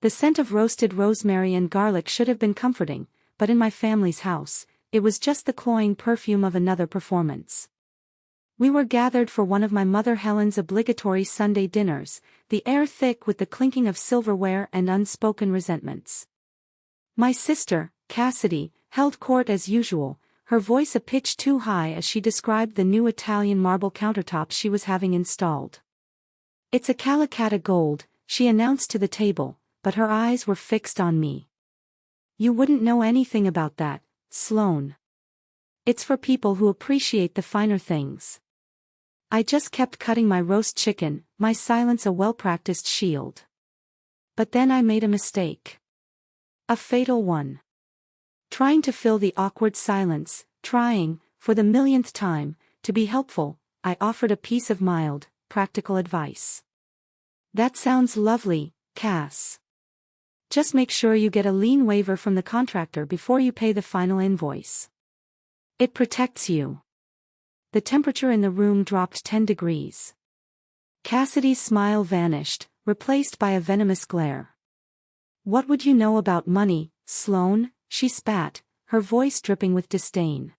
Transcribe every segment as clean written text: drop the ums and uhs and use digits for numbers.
The scent of roasted rosemary and garlic should have been comforting, but in my family's house, it was just the cloying perfume of another performance. We were gathered for one of my mother Helen's obligatory Sunday dinners, the air thick with the clinking of silverware and unspoken resentments. My sister, Cassidy, held court as usual, her voice a pitch too high as she described the new Italian marble countertop she was having installed. "It's a Calacatta gold," she announced to the table, but her eyes were fixed on me. "You wouldn't know anything about that, Sloane. It's for people who appreciate the finer things." I just kept cutting my roast chicken, my silence a well-practiced shield. But then I made a mistake. A fatal one. Trying to fill the awkward silence, trying, for the millionth time, to be helpful, I offered a piece of mild, practical advice. "That sounds lovely, Cass. Just make sure you get a lien waiver from the contractor before you pay the final invoice. It protects you." The temperature in the room dropped 10 degrees. Cassidy's smile vanished, replaced by a venomous glare. "What would you know about money, Sloane?" she spat, her voice dripping with disdain.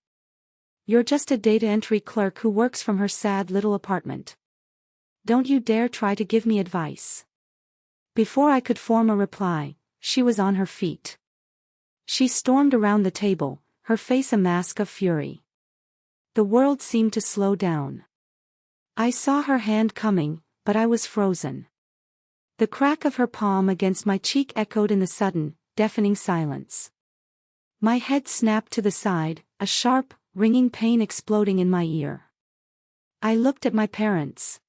"You're just a data entry clerk who works from her sad little apartment. Don't you dare try to give me advice." Before I could form a reply, she was on her feet. She stormed around the table, her face a mask of fury. The world seemed to slow down. I saw her hand coming, but I was frozen. The crack of her palm against my cheek echoed in the sudden, deafening silence. My head snapped to the side, a sharp, ringing pain exploding in my ear. I looked at my parents.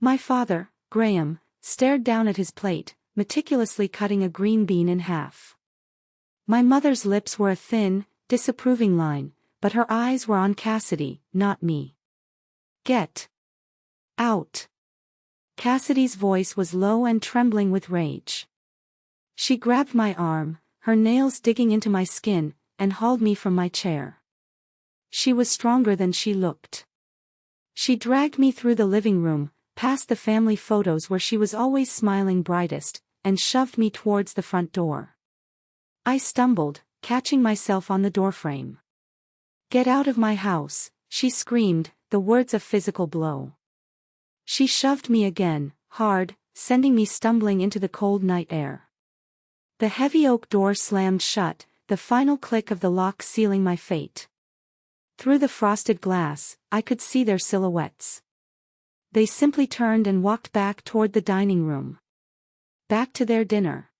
My father, Graham, stared down at his plate, meticulously cutting a green bean in half. My mother's lips were a thin, disapproving line, but her eyes were on Cassidy, not me. "Get out." Cassidy's voice was low and trembling with rage. She grabbed my arm, her nails digging into my skin, and hauled me from my chair. She was stronger than she looked. She dragged me through the living room, past the family photos where she was always smiling brightest, and shoved me towards the front door. I stumbled, catching myself on the doorframe. "Get out of my house," she screamed, the words a physical blow. She shoved me again, hard, sending me stumbling into the cold night air. The heavy oak door slammed shut, the final click of the lock sealing my fate. Through the frosted glass, I could see their silhouettes. They simply turned and walked back toward the dining room. Back to their dinner.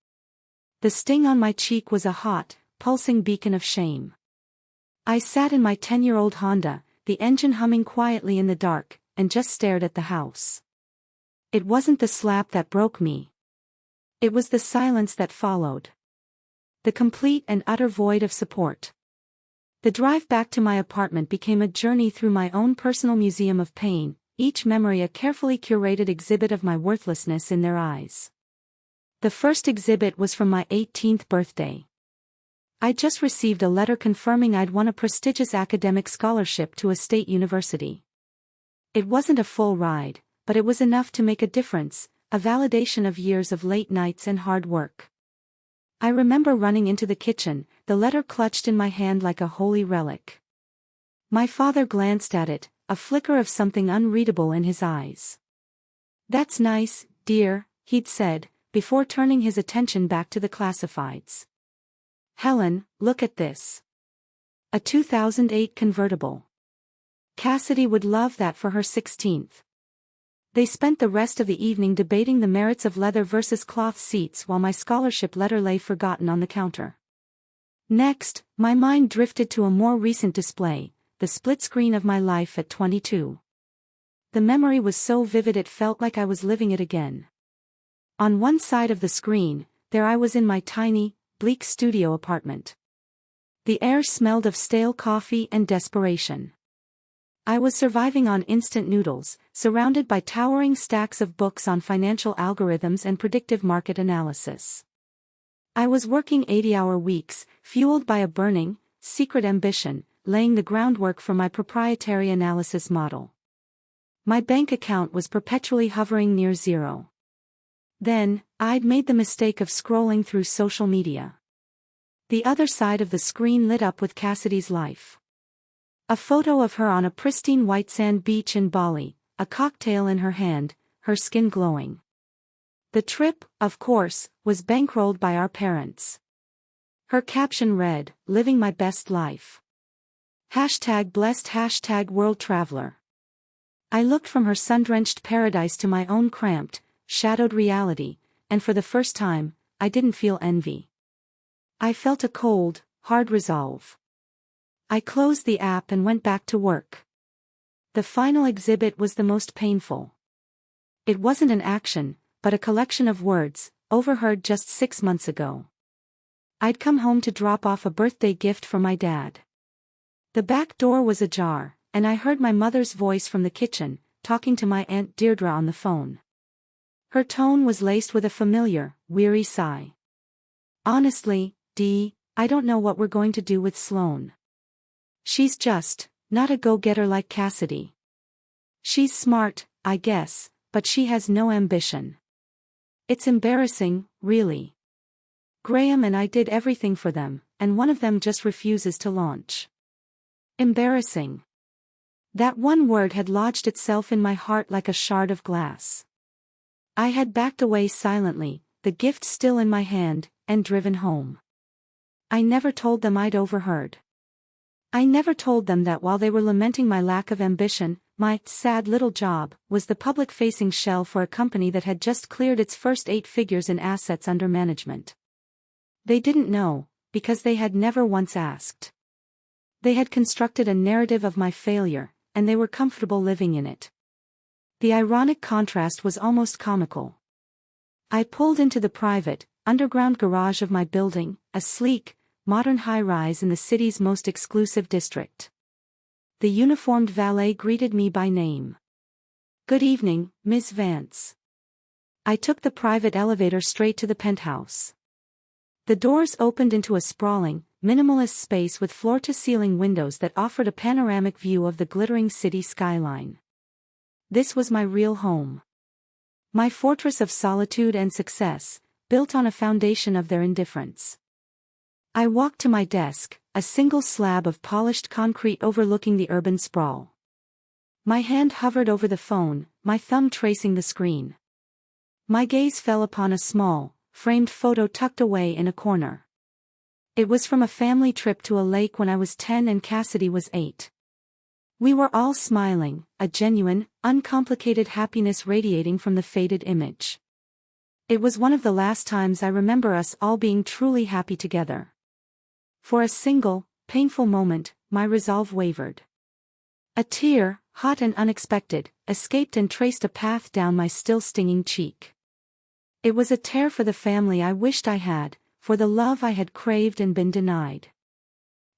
The sting on my cheek was a hot, pulsing beacon of shame. I sat in my 10-year-old Honda, the engine humming quietly in the dark, and just stared at the house. It wasn't the slap that broke me. It was the silence that followed. The complete and utter void of support. The drive back to my apartment became a journey through my own personal museum of pain, each memory a carefully curated exhibit of my worthlessness in their eyes. The first exhibit was from my 18th birthday. I'd just received a letter confirming I'd won a prestigious academic scholarship to a state university. It wasn't a full ride, but it was enough to make a difference, a validation of years of late nights and hard work. I remember running into the kitchen, the letter clutched in my hand like a holy relic. My father glanced at it, a flicker of something unreadable in his eyes. "That's nice, dear," he'd said, before turning his attention back to the classifieds. "Helen, look at this. A 2008 convertible. Cassidy would love that for her 16th. They spent the rest of the evening debating the merits of leather versus cloth seats while my scholarship letter lay forgotten on the counter. Next, my mind drifted to a more recent display, the split screen of my life at 22. The memory was so vivid it felt like I was living it again. On one side of the screen, there I was in my tiny, bleak studio apartment. The air smelled of stale coffee and desperation. I was surviving on instant noodles, surrounded by towering stacks of books on financial algorithms and predictive market analysis. I was working 80-hour weeks, fueled by a burning, secret ambition, laying the groundwork for my proprietary analysis model. My bank account was perpetually hovering near zero. Then, I'd made the mistake of scrolling through social media. The other side of the screen lit up with Cassidy's life. A photo of her on a pristine white sand beach in Bali, a cocktail in her hand, her skin glowing. The trip, of course, was bankrolled by our parents. Her caption read, "Living my best life. #blessed #world traveler." I looked from her sun-drenched paradise to my own cramped, shadowed reality, and for the first time, I didn't feel envy. I felt a cold, hard resolve. I closed the app and went back to work. The final exhibit was the most painful. It wasn't an action, but a collection of words, overheard just 6 months ago. I'd come home to drop off a birthday gift for my dad. The back door was ajar, and I heard my mother's voice from the kitchen, talking to my Aunt Deirdre on the phone. Her tone was laced with a familiar, weary sigh. "Honestly, Dee, I don't know what we're going to do with Sloane. She's just not a go-getter like Cassidy. She's smart, I guess, but she has no ambition. It's embarrassing, really. Graham and I did everything for them, and one of them just refuses to launch. Embarrassing." That one word had lodged itself in my heart like a shard of glass. I had backed away silently, the gift still in my hand, and driven home. I never told them I'd overheard. I never told them that while they were lamenting my lack of ambition, my sad little job was the public-facing shell for a company that had just cleared its first 8 figures in assets under management. They didn't know, because they had never once asked. They had constructed a narrative of my failure, and they were comfortable living in it. The ironic contrast was almost comical. I pulled into the private, underground garage of my building, a sleek, modern high-rise in the city's most exclusive district. The uniformed valet greeted me by name. "Good evening, Ms. Vance." I took the private elevator straight to the penthouse. The doors opened into a sprawling, minimalist space with floor-to-ceiling windows that offered a panoramic view of the glittering city skyline. This was my real home. My fortress of solitude and success, built on a foundation of their indifference. I walked to my desk, a single slab of polished concrete overlooking the urban sprawl. My hand hovered over the phone, my thumb tracing the screen. My gaze fell upon a small, framed photo tucked away in a corner. It was from a family trip to a lake when I was 10 and Cassidy was 8. We were all smiling, a genuine, uncomplicated happiness radiating from the faded image. It was one of the last times I remember us all being truly happy together. For a single, painful moment, my resolve wavered. A tear, hot and unexpected, escaped and traced a path down my still stinging cheek. It was a tear for the family I wished I had, for the love I had craved and been denied.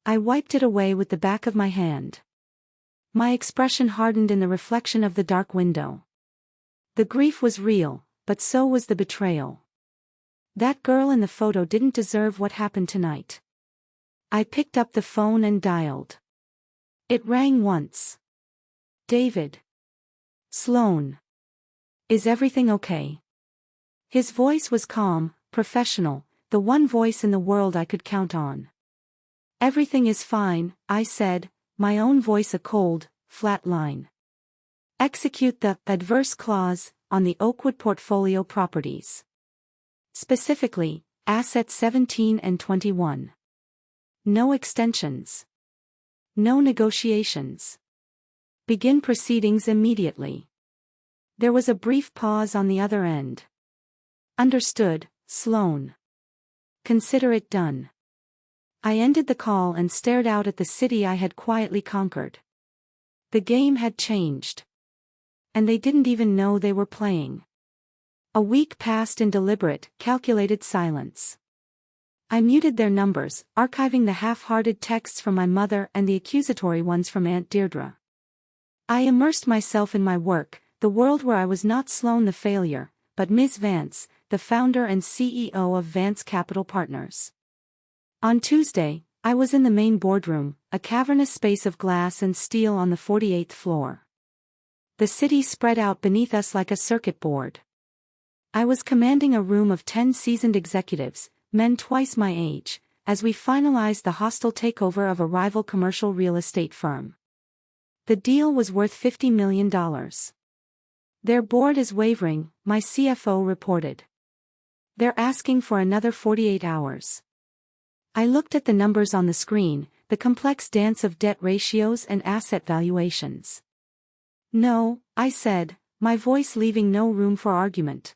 I wiped it away with the back of my hand. My expression hardened in the reflection of the dark window. The grief was real, but so was the betrayal. That girl in the photo didn't deserve what happened tonight. I picked up the phone and dialed. It rang once. "David. Sloane. Is everything okay?" His voice was calm, professional, the one voice in the world I could count on. "Everything is fine," I said, my own voice a cold, flat line. "Execute the adverse clause on the Oakwood portfolio properties. Specifically, assets 17 and 21. No extensions. No negotiations. Begin proceedings immediately." There was a brief pause on the other end. "Understood, Sloane. Consider it done." I ended the call and stared out at the city I had quietly conquered. The game had changed. And they didn't even know they were playing. A week passed in deliberate, calculated silence. I muted their numbers, archiving the half-hearted texts from my mother and the accusatory ones from Aunt Deirdre. I immersed myself in my work, the world where I was not Sloane the failure, but Ms. Vance, the founder and CEO of Vance Capital Partners. On Tuesday, I was in the main boardroom, a cavernous space of glass and steel on the 48th floor. The city spread out beneath us like a circuit board. I was commanding a room of 10 seasoned executives, men twice my age, as we finalized the hostile takeover of a rival commercial real estate firm. The deal was worth $50 million. Their board is wavering, my CFO reported. They're asking for another 48 hours. I looked at the numbers on the screen, the complex dance of debt ratios and asset valuations. No, I said, my voice leaving no room for argument.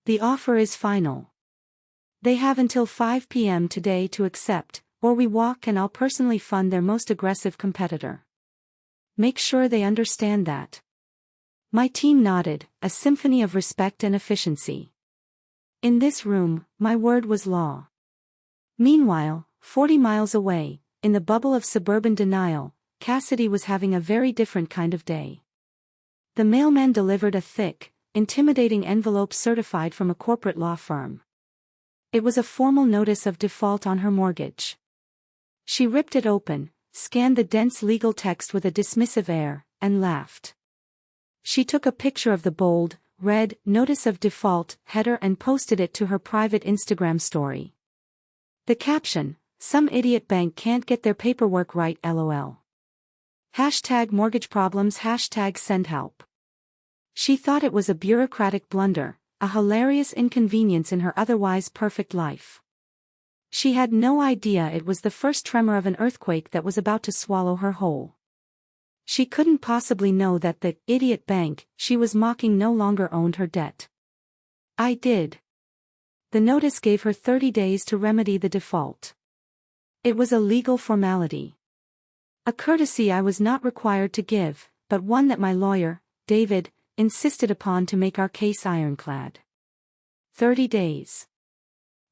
The offer is final. They have until 5 p.m. today to accept, or we walk and I'll personally fund their most aggressive competitor. Make sure they understand that. My team nodded, a symphony of respect and efficiency. In this room, my word was law. Meanwhile, 40 miles away, in the bubble of suburban denial, Cassidy was having a very different kind of day. The mailman delivered a thick, intimidating envelope certified from a corporate law firm. It was a formal notice of default on her mortgage. She ripped it open, scanned the dense legal text with a dismissive air, and laughed. She took a picture of the bold, red, notice of default header and posted it to her private Instagram story. The caption, "Some idiot bank can't get their paperwork right LOL. #mortgage problems #send help." She thought it was a bureaucratic blunder, a hilarious inconvenience in her otherwise perfect life. She had no idea it was the first tremor of an earthquake that was about to swallow her whole. She couldn't possibly know that the idiot bank she was mocking no longer owned her debt. I did. The notice gave her 30 days to remedy the default. It was a legal formality. A courtesy I was not required to give, but one that my lawyer, David, insisted upon to make our case ironclad. 30 days.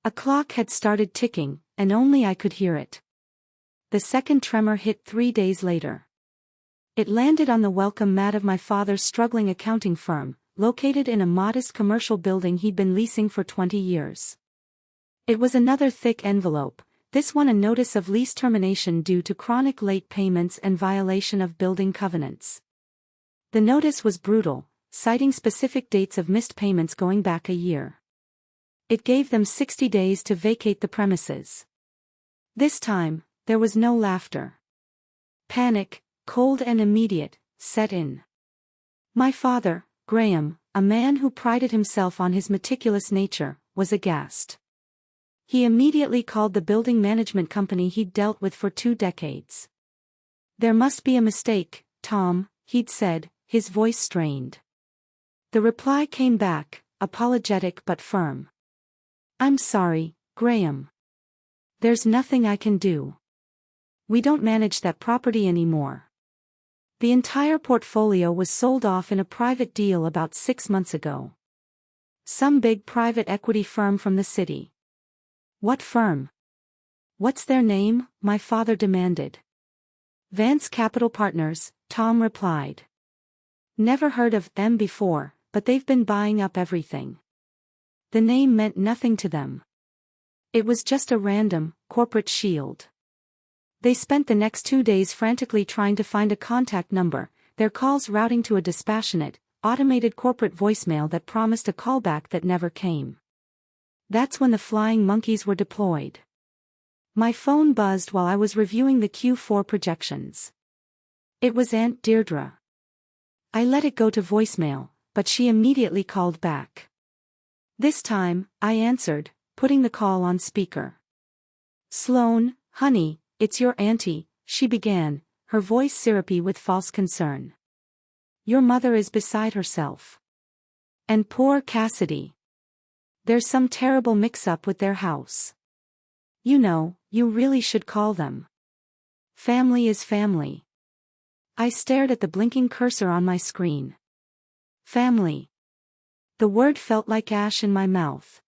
A clock had started ticking, and only I could hear it. The second tremor hit 3 days later. It landed on the welcome mat of my father's struggling accounting firm, located in a modest commercial building he'd been leasing for 20 years. It was another thick envelope, this one a notice of lease termination due to chronic late payments and violation of building covenants. The notice was brutal, citing specific dates of missed payments going back a year. It gave them 60 days to vacate the premises. This time, there was no laughter. Panic, cold and immediate, set in. My father, Graham, a man who prided himself on his meticulous nature, was aghast. He immediately called the building management company he'd dealt with for 2 decades. "There must be a mistake, Tom," he'd said, his voice strained. The reply came back, apologetic but firm. "I'm sorry, Graham. There's nothing I can do. We don't manage that property anymore. The entire portfolio was sold off in a private deal about 6 months ago. Some big private equity firm from the city." "What firm? What's their name?" my father demanded. "Vance Capital Partners," Tom replied. "Never heard of them before, but they've been buying up everything." The name meant nothing to them. It was just a random, corporate shield. They spent the next 2 days frantically trying to find a contact number, their calls routing to a dispassionate, automated corporate voicemail that promised a callback that never came. That's when the flying monkeys were deployed. My phone buzzed while I was reviewing the Q4 projections. It was Aunt Deirdre. I let it go to voicemail, but she immediately called back. This time, I answered, putting the call on speaker. "Sloan, honey, it's your auntie," she began, her voice syrupy with false concern. "Your mother is beside herself. And poor Cassidy. There's some terrible mix-up with their house. You know, you really should call them. Family is family." I stared at the blinking cursor on my screen. Family. The word felt like ash in my mouth.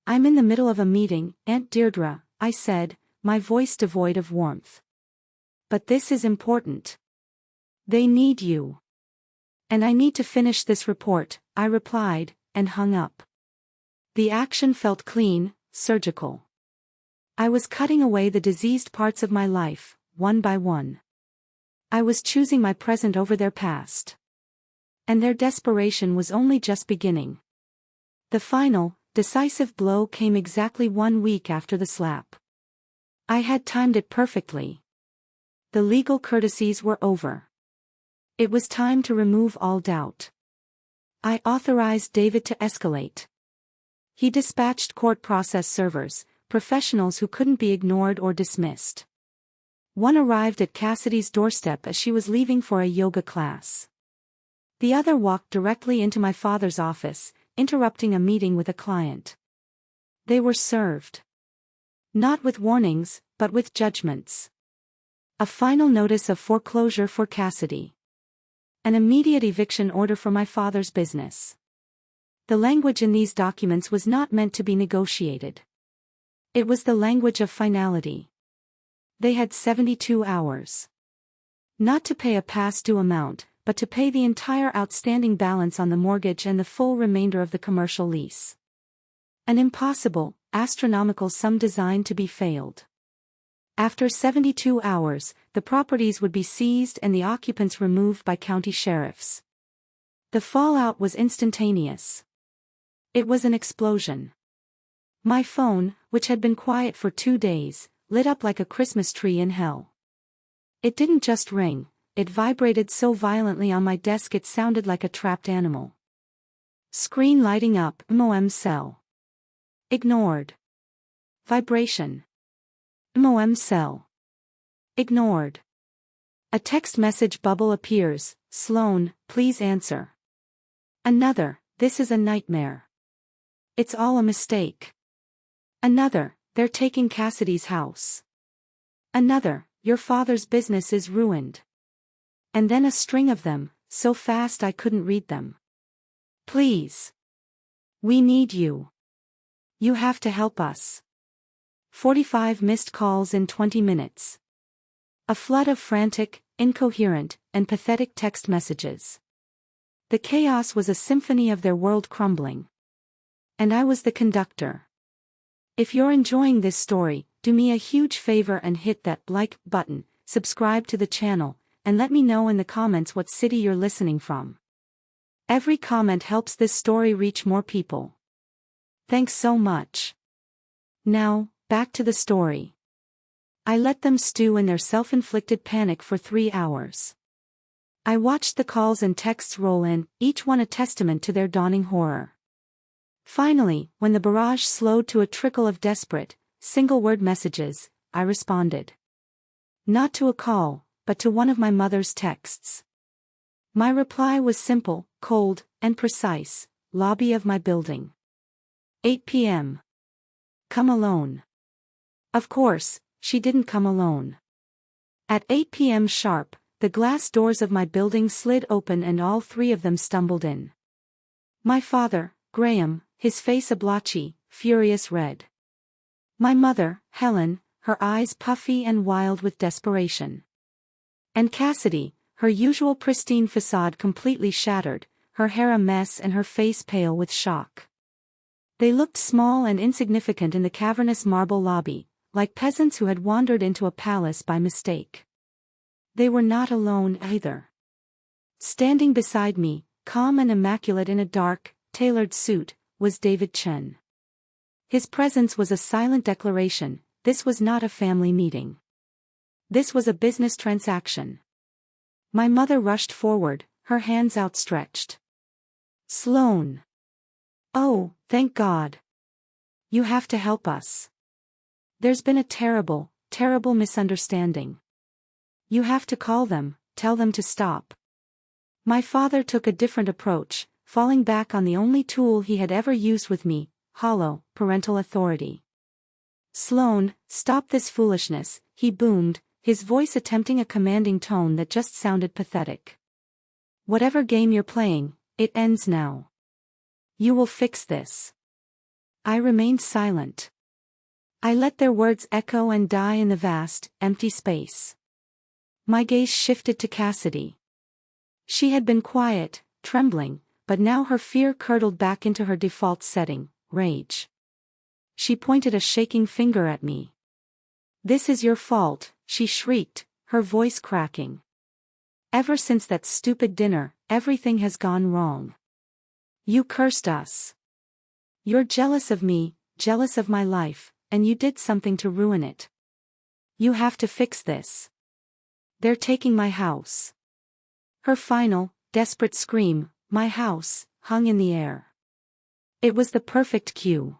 "I'm in the middle of a meeting, Aunt Deirdre," I said, my voice devoid of warmth. "But this is important. They need you. And I need to finish this report," I replied, and hung up. The action felt clean, surgical. I was cutting away the diseased parts of my life, one by one. I was choosing my present over their past. And their desperation was only just beginning. The final, decisive blow came exactly 1 week after the slap. I had timed it perfectly. The legal courtesies were over. It was time to remove all doubt. I authorized David to escalate. He dispatched court process servers, professionals who couldn't be ignored or dismissed. One arrived at Cassidy's doorstep as she was leaving for a yoga class. The other walked directly into my father's office, interrupting a meeting with a client. They were served. Not with warnings, but with judgments. A final notice of foreclosure for Cassidy. An immediate eviction order for my father's business. The language in these documents was not meant to be negotiated. It was the language of finality. They had 72 hours. Not to pay a past due amount, but to pay the entire outstanding balance on the mortgage and the full remainder of the commercial lease. An impossible, astronomical sum designed to be failed. After 72 hours, the properties would be seized and the occupants removed by county sheriffs. The fallout was instantaneous. It was an explosion. My phone, which had been quiet for 2 days, lit up like a Christmas tree in hell. It didn't just ring, it vibrated so violently on my desk it sounded like a trapped animal. Screen lighting up, MOM cell. Ignored. Vibration. MOM cell. Ignored. A text message bubble appears, Sloan, please answer. Another, this is a nightmare. It's all a mistake. Another, they're taking Cassidy's house. Another, your father's business is ruined. And then a string of them, so fast I couldn't read them. Please. We need you. You have to help us. 45 missed calls in 20 minutes. A flood of frantic, incoherent, and pathetic text messages. The chaos was a symphony of their world crumbling. And I was the conductor. If you're enjoying this story, do me a huge favor and hit that like button, subscribe to the channel, and let me know in the comments what city you're listening from. Every comment helps this story reach more people. Thanks so much. Now, back to the story. I let them stew in their self-inflicted panic for 3 hours. I watched the calls and texts roll in, each one a testament to their dawning horror. Finally, when the barrage slowed to a trickle of desperate, single-word messages, I responded. Not to a call, but to one of my mother's texts. My reply was simple, cold, and precise, lobby of my building. 8 p.m. Come alone. Of course, she didn't come alone. At 8 p.m. sharp, the glass doors of my building slid open and all 3 of them stumbled in. My father, Graham, his face a blotchy, furious red. My mother, Helen, her eyes puffy and wild with desperation. And Cassidy, her usual pristine facade completely shattered, her hair a mess and her face pale with shock. They looked small and insignificant in the cavernous marble lobby, like peasants who had wandered into a palace by mistake. They were not alone either. Standing beside me, calm and immaculate in a dark, tailored suit, was David Chen. His presence was a silent declaration, this was not a family meeting. This was a business transaction. My mother rushed forward, her hands outstretched. Sloan. Oh, thank God. You have to help us. There's been a terrible, terrible misunderstanding. You have to call them, tell them to stop. My father took a different approach, falling back on the only tool he had ever used with me, hollow, parental authority. Sloan, stop this foolishness, he boomed, his voice attempting a commanding tone that just sounded pathetic. Whatever game you're playing, it ends now. You will fix this. I remained silent. I let their words echo and die in the vast, empty space. My gaze shifted to Cassidy. She had been quiet, trembling, but now her fear curdled back into her default setting, rage. She pointed a shaking finger at me. This is your fault, she shrieked, her voice cracking. Ever since that stupid dinner, everything has gone wrong. You cursed us. You're jealous of me, jealous of my life, and you did something to ruin it. You have to fix this. They're taking my house." Her final, desperate scream, "My house," hung in the air. It was the perfect cue.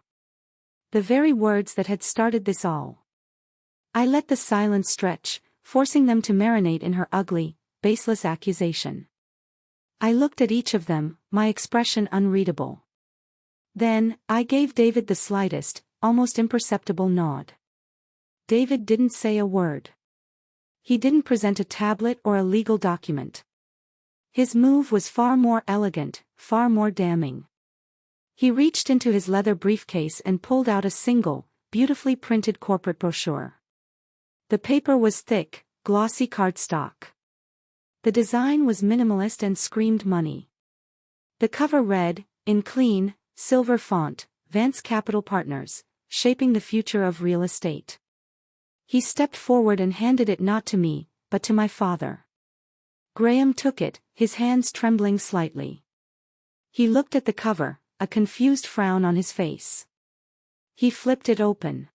The very words that had started this all. I let the silence stretch, forcing them to marinate in her ugly, baseless accusation. I looked at each of them, my expression unreadable. Then, I gave David the slightest, almost imperceptible nod. David didn't say a word. He didn't present a tablet or a legal document. His move was far more elegant, far more damning. He reached into his leather briefcase and pulled out a single, beautifully printed corporate brochure. The paper was thick, glossy cardstock. The design was minimalist and screamed money. The cover read, in clean, silver font, "Vance Capital Partners, shaping the future of real estate." He stepped forward and handed it not to me, but to my father. Graham took it, his hands trembling slightly. He looked at the cover, a confused frown on his face. He flipped it open.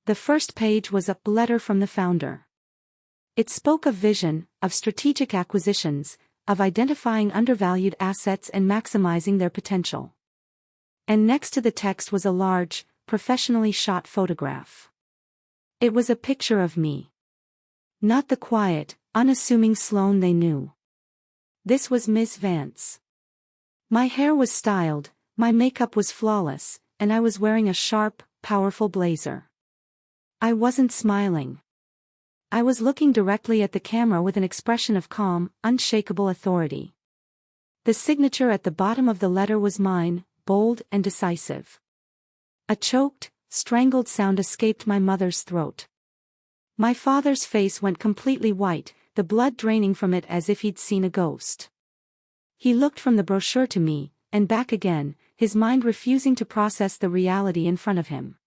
The first page was a letter from the founder. It spoke of vision, of strategic acquisitions, of identifying undervalued assets and maximizing their potential. And next to the text was a large, professionally shot photograph. It was a picture of me. Not the quiet, unassuming Sloane they knew. This was Miss Vance. My hair was styled, my makeup was flawless, and I was wearing a sharp, powerful blazer. I wasn't smiling. I was looking directly at the camera with an expression of calm, unshakable authority. The signature at the bottom of the letter was mine, bold and decisive. A choked, strangled sound escaped my mother's throat. My father's face went completely white, the blood draining from it as if he'd seen a ghost. He looked from the brochure to me, and back again, his mind refusing to process the reality in front of him.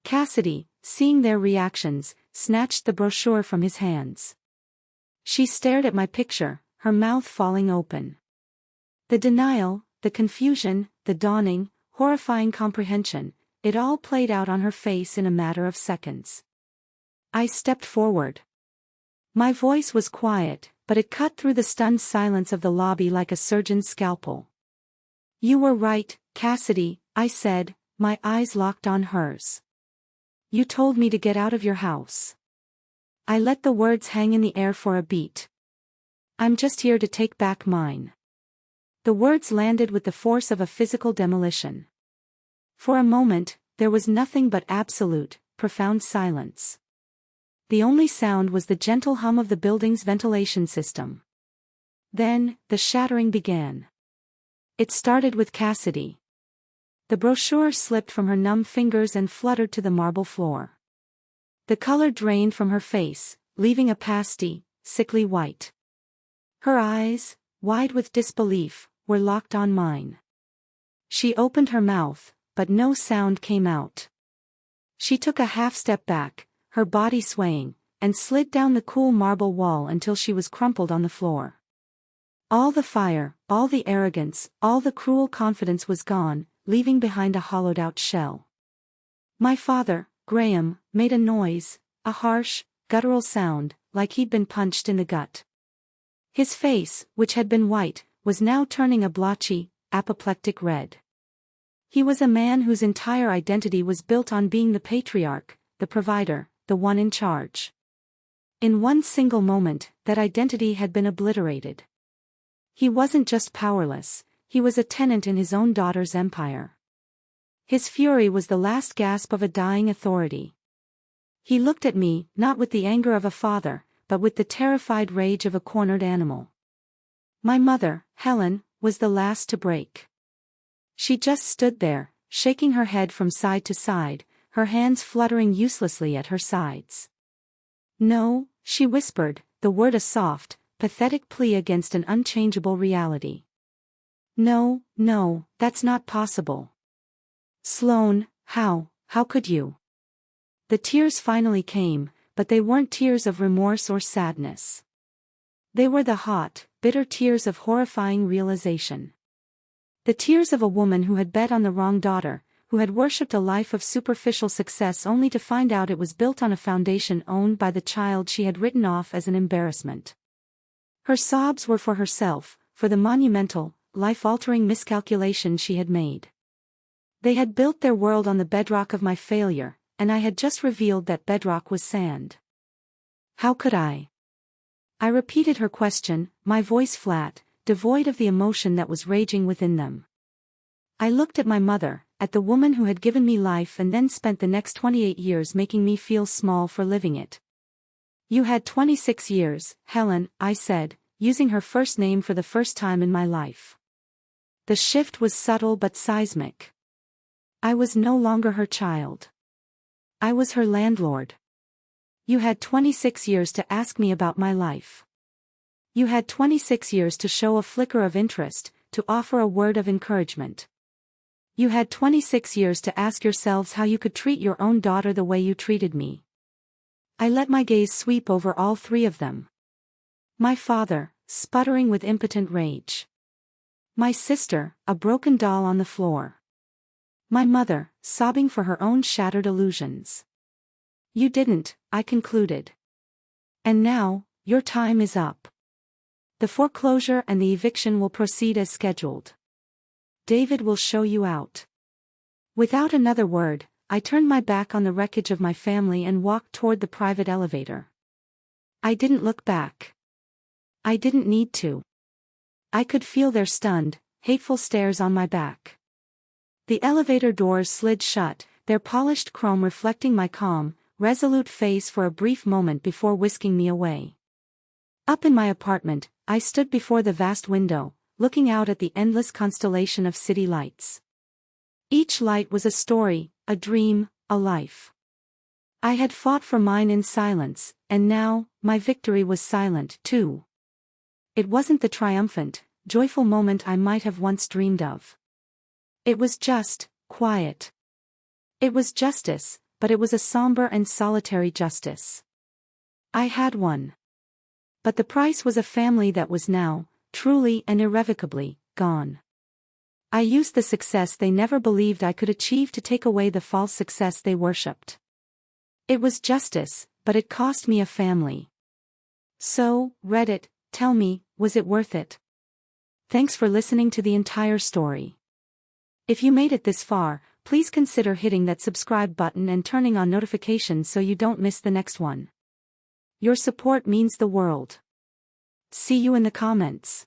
Cassidy, seeing their reactions, snatched the brochure from his hands. She stared at my picture, her mouth falling open. The denial, the confusion, the dawning, horrifying comprehension, it all played out on her face in a matter of seconds. I stepped forward. My voice was quiet, but it cut through the stunned silence of the lobby like a surgeon's scalpel. "You were right, Cassidy," I said, my eyes locked on hers. "You told me to get out of your house." I let the words hang in the air for a beat. "I'm just here to take back mine." The words landed with the force of a physical demolition. For a moment, there was nothing but absolute, profound silence. The only sound was the gentle hum of the building's ventilation system. Then, the shattering began. It started with Cassidy. The brochure slipped from her numb fingers and fluttered to the marble floor. The color drained from her face, leaving a pasty, sickly white. Her eyes, wide with disbelief, were locked on mine. She opened her mouth, but no sound came out. She took a half step back, her body swaying, and slid down the cool marble wall until she was crumpled on the floor. All the fire, all the arrogance, all the cruel confidence was gone, leaving behind a hollowed-out shell. My father, Graham, made a noise, a harsh, guttural sound, like he'd been punched in the gut. His face, which had been white, was now turning a blotchy, apoplectic red. He was a man whose entire identity was built on being the patriarch, the provider, the one in charge. In one single moment, that identity had been obliterated. He wasn't just powerless, he was a tenant in his own daughter's empire. His fury was the last gasp of a dying authority. He looked at me, not with the anger of a father, but with the terrified rage of a cornered animal. My mother, Helen, was the last to break. She just stood there, shaking her head from side to side, her hands fluttering uselessly at her sides. "No," she whispered, the word a soft, pathetic plea against an unchangeable reality. "No, no, that's not possible. Sloane, how could you?" The tears finally came, but they weren't tears of remorse or sadness. They were the hot, bitter tears of horrifying realization. The tears of a woman who had bet on the wrong daughter, who had worshipped a life of superficial success only to find out it was built on a foundation owned by the child she had written off as an embarrassment. Her sobs were for herself, for the monumental, life-altering miscalculation she had made. They had built their world on the bedrock of my failure, and I had just revealed that bedrock was sand. How could I? I repeated her question, my voice flat, devoid of the emotion that was raging within them. I looked at my mother, at the woman who had given me life and then spent the next 28 years making me feel small for living it. You had 26 years, Helen, I said, using her first name for the first time in my life. The shift was subtle but seismic. I was no longer her child. I was her landlord. You had 26 years to ask me about my life. You had 26 years to show a flicker of interest, to offer a word of encouragement. You had 26 years to ask yourselves how you could treat your own daughter the way you treated me. I let my gaze sweep over all three of them. My father, sputtering with impotent rage. My sister, a broken doll on the floor. My mother, sobbing for her own shattered illusions. You didn't, I concluded. And now, your time is up. The foreclosure and the eviction will proceed as scheduled. David will show you out. Without another word, I turned my back on the wreckage of my family and walked toward the private elevator. I didn't look back. I didn't need to. I could feel their stunned, hateful stares on my back. The elevator doors slid shut, their polished chrome reflecting my calm, resolute face for a brief moment before whisking me away. Up in my apartment, I stood before the vast window, looking out at the endless constellation of city lights. Each light was a story, a dream, a life. I had fought for mine in silence, and now, my victory was silent, too. It wasn't the triumphant, joyful moment I might have once dreamed of. It was just, quiet. It was justice, but it was a somber and solitary justice. I had won. But the price was a family that was now, truly and irrevocably, gone. I used the success they never believed I could achieve to take away the false success they worshipped. It was justice, but it cost me a family. So, Reddit, tell me, was it worth it? Thanks for listening to the entire story. If you made it this far, please consider hitting that subscribe button and turning on notifications so you don't miss the next one. Your support means the world. See you in the comments.